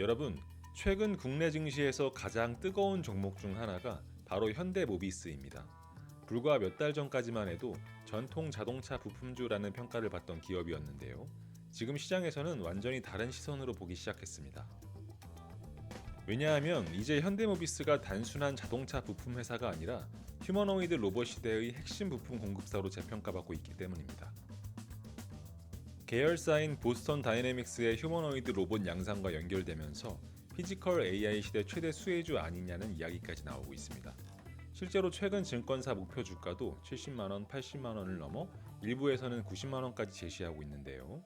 여러분, 최근 국내 증시에서 가장 뜨거운 종목 중 하나가 바로 현대모비스입니다. 불과 몇 달 전까지만 해도 전통 자동차 부품주라는 평가를 받던 기업이었는데요. 지금 시장에서는 완전히 다른 시선으로 보기 시작했습니다. 왜냐하면 이제 현대모비스가 단순한 자동차 부품 회사가 아니라 휴머노이드 로봇 시대의 핵심 부품 공급사로 재평가받고 있기 때문입니다. 계열사인 보스턴 다이내믹스의 휴머노이드 로봇 양상과 연결되면서 피지컬 AI 시대 최대 수혜주 아니냐는 이야기까지 나오고 있습니다. 실제로 최근 증권사 목표 주가도 70만원, 80만원을 넘어 일부에서는 90만원까지 제시하고 있는데요.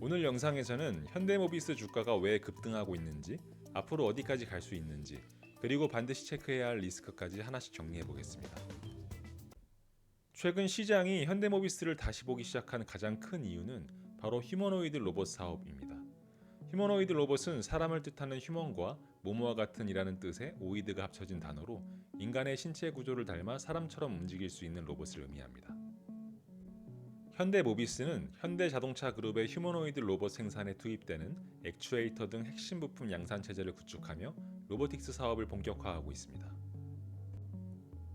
오늘 영상에서는 현대모비스 주가가 왜 급등하고 있는지, 앞으로 어디까지 갈 수 있는지, 그리고 반드시 체크해야 할 리스크까지 하나씩 정리해 보겠습니다. 최근 시장이 현대모비스를 다시 보기 시작한 가장 큰 이유는 바로 휴머노이드 로봇 사업입니다. 휴머노이드 로봇은 사람을 뜻하는 휴먼과 모모와 같은 이라는 뜻의 오이드가 합쳐진 단어로 인간의 신체 구조를 닮아 사람처럼 움직일 수 있는 로봇을 의미합니다. 현대모비스는 현대자동차 그룹의 휴머노이드 로봇 생산에 투입되는 액추에이터 등 핵심 부품 양산 체제를 구축하며 로보틱스 사업을 본격화하고 있습니다.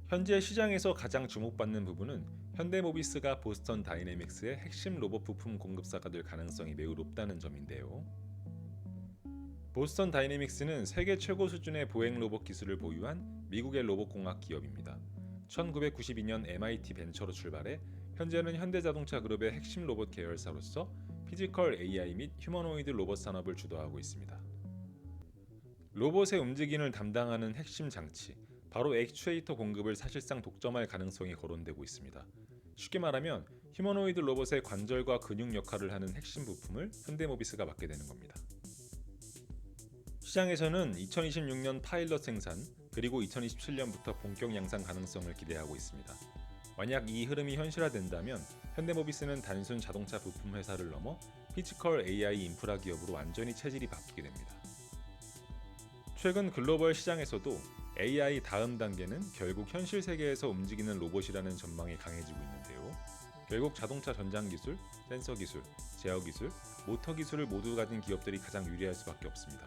현재 시장에서 가장 주목받는 부분은 현대모비스가 보스턴 다이내믹스의 핵심 로봇 부품 공급사가 될 가능성이 매우 높다는 점인데요. 보스턴 다이내믹스는 세계 최고 수준의 보행 로봇 기술을 보유한 미국의 로봇공학 기업입니다. 1992년 MIT 벤처로 출발해 현재는 현대자동차 그룹의 핵심 로봇 계열사로서 피지컬 AI 및 휴머노이드 로봇 산업을 주도하고 있습니다. 로봇의 움직임을 담당하는 핵심 장치, 바로 액추에이터 공급을 사실상 독점할 가능성이 거론되고 있습니다. 쉽게 말하면 휴머노이드 로봇의 관절과 근육 역할을 하는 핵심 부품을 현대모비스가 맡게 되는 겁니다. 시장에서는 2026년 파일럿 생산, 그리고 2027년부터 본격 양산 가능성을 기대하고 있습니다. 만약 이 흐름이 현실화된다면 현대모비스는 단순 자동차 부품 회사를 넘어 피지컬 AI 인프라 기업으로 완전히 체질이 바뀌게 됩니다. 최근 글로벌 시장에서도 AI 다음 단계는 결국 현실 세계에서 움직이는 로봇이라는 전망이 강해지고 있는데요. 결국 자동차 전장 기술, 센서 기술, 제어 기술, 모터 기술을 모두 가진 기업들이 가장 유리할 수밖에 없습니다.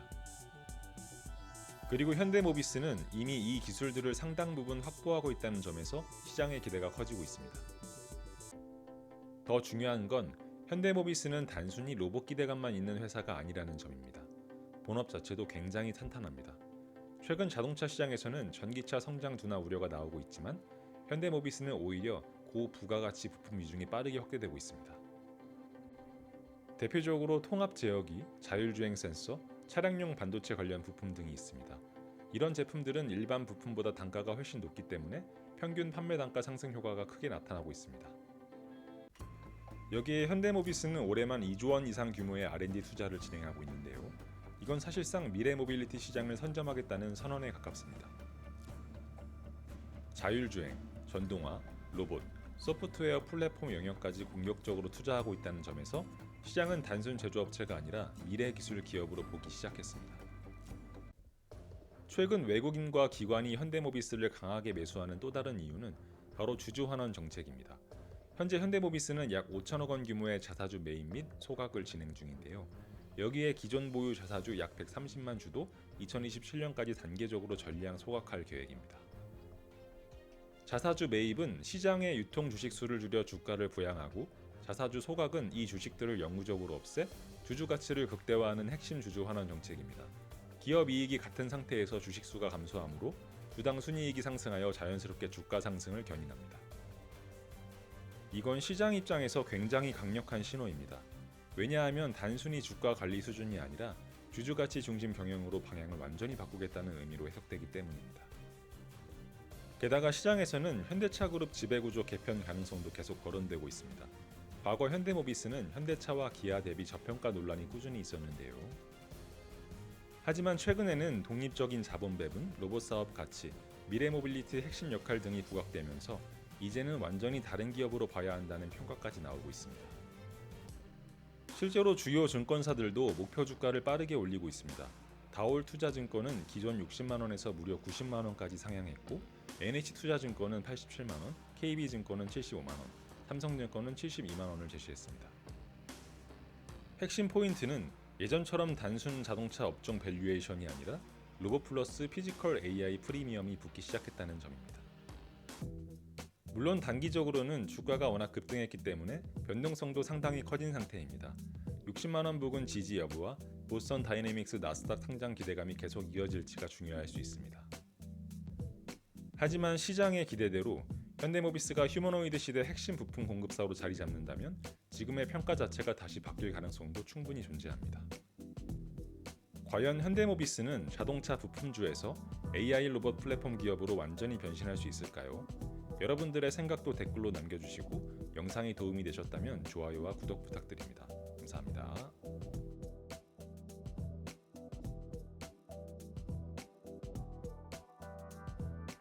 그리고 현대모비스는 이미 이 기술들을 상당 부분 확보하고 있다는 점에서 시장의 기대가 커지고 있습니다. 더 중요한 건 현대모비스는 단순히 로봇 기대감만 있는 회사가 아니라는 점입니다. 본업 자체도 굉장히 탄탄합니다. 최근 자동차 시장에서는 전기차 성장 둔화 우려가 나오고 있지만 현대모비스는 오히려 고부가가치 부품 위중이 빠르게 확대되고 있습니다. 대표적으로 통합 제어기, 자율주행 센서, 차량용 반도체 관련 부품 등이 있습니다. 이런 제품들은 일반 부품보다 단가가 훨씬 높기 때문에 평균 판매 단가 상승 효과가 크게 나타나고 있습니다. 여기에 현대모비스는 올해만 2조 원 이상 규모의 R&D 투자를 진행하고 있는데요. 이건 사실상 미래 모빌리티 시장을 선점하겠다는 선언에 가깝습니다. 자율주행, 전동화, 로봇, 소프트웨어 플랫폼 영역까지 공격적으로 투자하고 있다는 점에서 시장은 단순 제조업체가 아니라 미래 기술 기업으로 보기 시작했습니다. 최근 외국인과 기관이 현대모비스를 강하게 매수하는 또 다른 이유는 바로 주주환원 정책입니다. 현재 현대모비스는 약 5천억 원 규모의 자사주 매입 및 소각을 진행 중인데요. 여기에 기존 보유 자사주 약 130만 주도 2027년까지 단계적으로 전량 소각할 계획입니다. 자사주 매입은 시장의 유통 주식 수를 줄여 주가를 부양하고, 자사주 소각은 이 주식들을 영구적으로 없애 주주 가치를 극대화하는 핵심 주주 환원 정책입니다. 기업 이익이 같은 상태에서 주식 수가 감소하므로 주당 순이익이 상승하여 자연스럽게 주가 상승을 견인합니다. 이건 시장 입장에서 굉장히 강력한 신호입니다. 왜냐하면 단순히 주가 관리 수준이 아니라 주주 가치 중심 경영으로 방향을 완전히 바꾸겠다는 의미로 해석되기 때문입니다. 게다가 시장에서는 현대차 그룹 지배구조 개편 가능성도 계속 거론되고 있습니다. 과거 현대모비스는 현대차와 기아 대비 저평가 논란이 꾸준히 있었는데요. 하지만 최근에는 독립적인 자본 배분, 로봇 사업 가치, 미래 모빌리티 핵심 역할 등이 부각되면서 이제는 완전히 다른 기업으로 봐야 한다는 평가까지 나오고 있습니다. 실제로 주요 증권사들도 목표 주가를 빠르게 올리고 있습니다. 다올투자증권은 기존 60만원에서 무려 90만원까지 상향했고, NH투자증권은 87만원, KB증권은 75만원, 삼성증권은 72만원을 제시했습니다. 핵심 포인트는 예전처럼 단순 자동차 업종 밸류에이션이 아니라 로봇 플러스 피지컬 AI 프리미엄이 붙기 시작했다는 점입니다. 물론 단기적으로는 주가가 워낙 급등했기 때문에 변동성도 상당히 커진 상태입니다. 60만원 부근 지지 여부와 보스턴 다이내믹스 나스닥 상장 기대감이 계속 이어질지가 중요할 수 있습니다. 하지만 시장의 기대대로 현대모비스가 휴머노이드 시대 핵심 부품 공급사로 자리 잡는다면 지금의 평가 자체가 다시 바뀔 가능성도 충분히 존재합니다. 과연 현대모비스는 자동차 부품주에서 AI 로봇 플랫폼 기업으로 완전히 변신할 수 있을까요? 여러분들의 생각도 댓글로 남겨주시고 영상이 도움이 되셨다면 좋아요와 구독 부탁드립니다. 감사합니다.